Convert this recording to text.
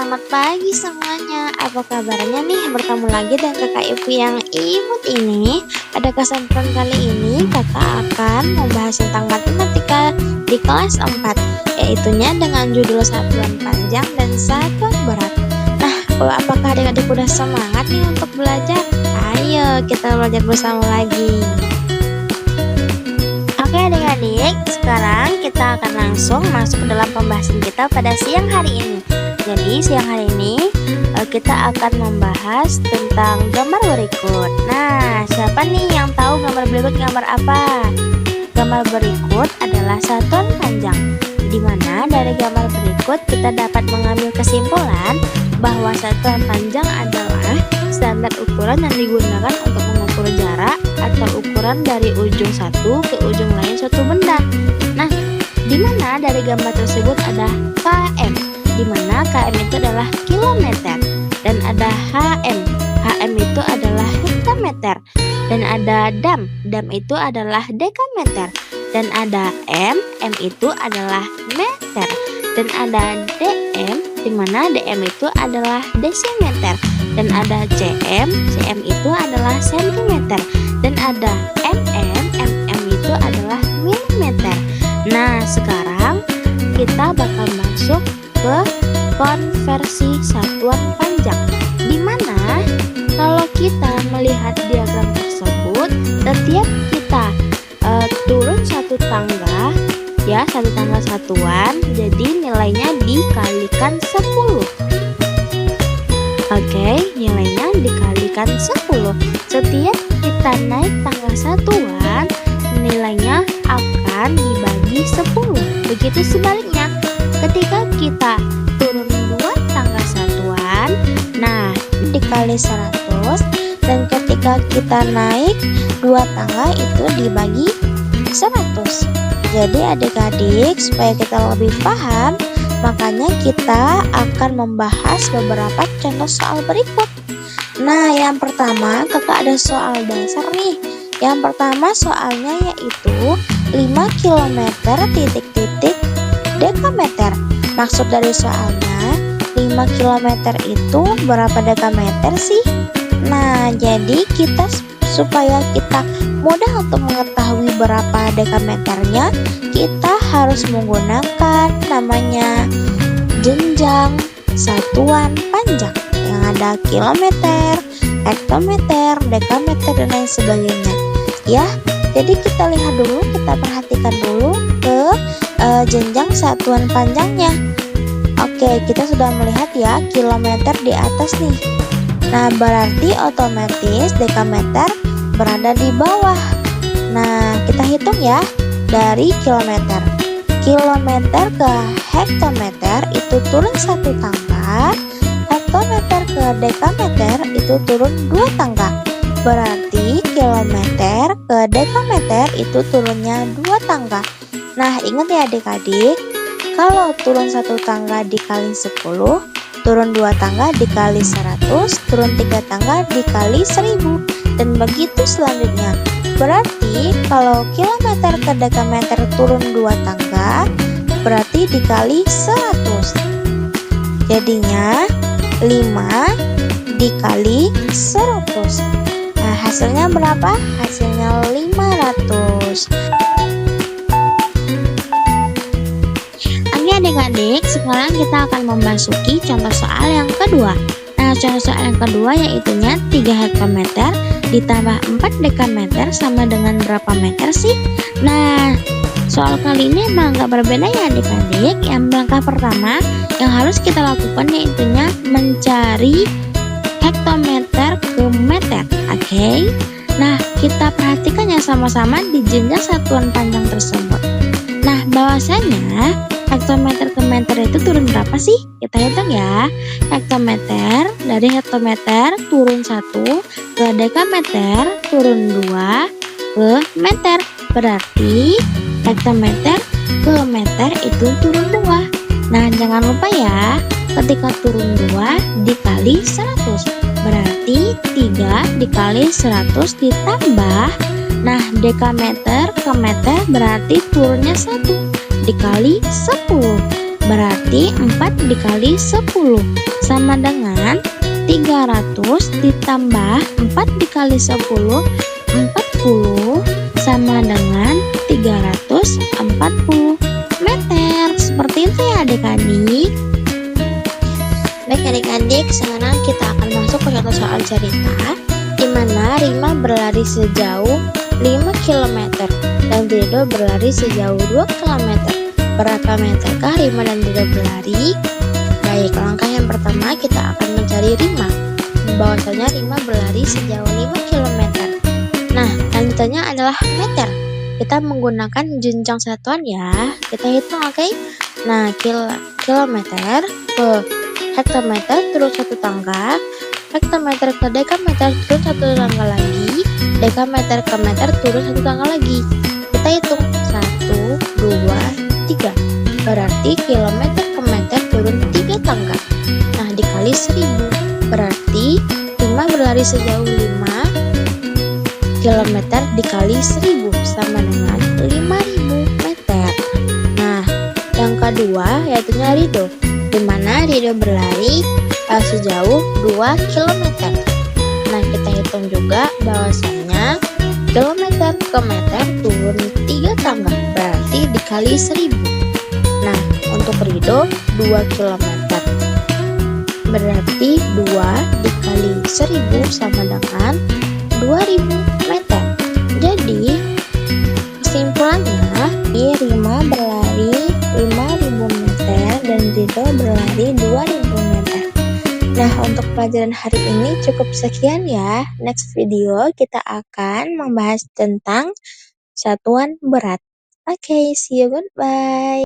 selamat pagi semuanya. Apa kabarnya nih? Bertemu lagi dengan kakak Ibu yang imut ini. Pada kesempatan kali ini kakak akan membahas tentang matematika di kelas 4, yaitunya dengan judul satuan panjang dan satuan berat. Nah, apakah adik-adik udah semangat nih untuk belajar? Ayo kita belajar bersama lagi. Oke adik-adik, sekarang kita akan langsung masuk ke dalam pembahasan kita pada siang hari ini. Jadi siang hari ini kita akan membahas tentang gambar berikut. Nah, siapa nih yang tahu gambar berikut gambar apa? Gambar berikut adalah satuan panjang, di mana dari gambar berikut kita dapat mengambil kesimpulan bahwa satuan panjang adalah standar ukuran yang digunakan untuk mengukur jarak atau ukuran dari ujung satu ke ujung lain suatu benda. Nah, di mana dari gambar tersebut ada km, di mana km itu adalah kilometer, dan ada hm itu adalah hektometer, dan ada dam itu adalah dekameter, dan ada m itu adalah meter, dan ada dm, di mana dm itu adalah desimeter, dan ada cm itu adalah sentimeter, dan ada mm itu adalah milimeter. Nah, sekarang kita bakal masuk ke konversi satuan panjang, di mana kalau kita melihat diagram tersebut, setiap kita turun satu tangga, ya satu tangga satuan, jadi nilainya dikalikan 10. Oke, nilainya dikalikan 10. Setiap kita naik tangga satuan, nilainya akan dibagi 10. Begitu sebaliknya, ketika kita turun 2 tangga satuan, nah dikali 100, dan ketika kita naik 2 tangga itu dibagi 100. Jadi adik-adik, supaya kita lebih paham, makanya kita akan membahas beberapa contoh soal berikut. Nah, yang pertama kakak ada soal dasar nih. Yang pertama soalnya yaitu 5 km titik-titik dekameter. Maksud dari soalnya 5 km itu berapa dekameter sih? Nah, jadi supaya kita mudah untuk mengetahui berapa dekameternya, kita harus menggunakan namanya jenjang satuan panjang yang ada kilometer, hektometer, dekameter, dan lain sebagainya. Ya, jadi kita lihat dulu, kita perhatikan dulu ke jenjang satuan panjangnya. Oke, kita sudah melihat ya kilometer di atas nih. Nah, berarti otomatis dekameter berada di bawah. Nah, kita hitung ya dari kilometer. Kilometer ke hektometer itu turun 1 tangga, hektometer ke dekameter itu turun 2 tangga. Berarti kilometer ke dekameter itu turunnya 2 tangga. Nah, ingat ya adik-adik, kalau turun 1 tangga dikali 10, turun 2 tangga dikali 100, turun 3 tangga dikali 1000, dan begitu selanjutnya. Berarti kalau kilometer ke dekameter turun 2 tangga, berarti dikali 100. Jadinya 5 dikali 100. Nah, hasilnya berapa? Hasilnya 500. Oke adik-adik, sekarang kita akan memasuki contoh soal yang kedua. Nah, contoh soal yang kedua yaitunya 3 hektometer ditambah 4 dekameter sama dengan berapa meter sih? Nah, soal kali ini emang gak berbeda ya adik-adik. Yang langkah pertama yang harus kita lakukan yaitunya mencari hektometer ke meter. Oke. Nah, kita perhatikan ya sama-sama di jenjang satuan panjang tersebut. Nah, bahwasanya hektometer ke meter itu turun berapa sih? Kita hitung ya. Hektometer, dari hektometer turun 1, ke dekameter turun 2, ke meter. Berarti hektometer ke meter itu turun 2. Nah, jangan lupa ya, ketika turun 2 dikali 100. Berarti 3 dikali 100 ditambah. Nah, dekameter ke meter berarti turunnya 1 dikali 10. Berarti 4 dikali 10 sama dengan 300 ditambah 4 dikali 10, 40 sama dengan 340 meter. Seperti itu ya adik-adik. Baik adik-adik, sekarang kita akan masuk ke contoh soal cerita di mana Rima berlari sejauh 5 km dan Dido berlari sejauh 2 km. Berapa meterkah Rima dan Dido berlari? Baik, langkah yang pertama kita akan mencari Rima. Bahwasanya Rima berlari sejauh 5 km. Nah, lanjutannya adalah meter. Kita menggunakan jenjang satuan ya. Kita hitung, oke? Nah, kilometer ke hektometer turun satu tangga, hektometer ke dekameter turun satu tangga lagi, dekameter ke meter turun satu tangga lagi. Kita hitung 1, 2, 3. Berarti kilometer ke meter turun 3 tangga. Nah, dikali 1000. Berarti Rima berlari sejauh 5 km dikali 1000 sama dengan 5000 meter. Nah, yang kedua yaitu Rido, di mana Rido berlari sejauh 2 km. Nah, kita hitung juga bahwasanya kilometer ke meter turun 3 tangga, berarti dikali 1000. Nah, untuk Rido 2 km. Berarti 2 dikali 1000 sama dengan 2000 meter. Jadi, kesimpulannya, Rima berlari 5000 meter dan Rido berlari 2000 meter. Nah, untuk pelajaran hari ini cukup sekian ya. Next video kita akan membahas tentang satuan berat. Oke, see you, goodbye.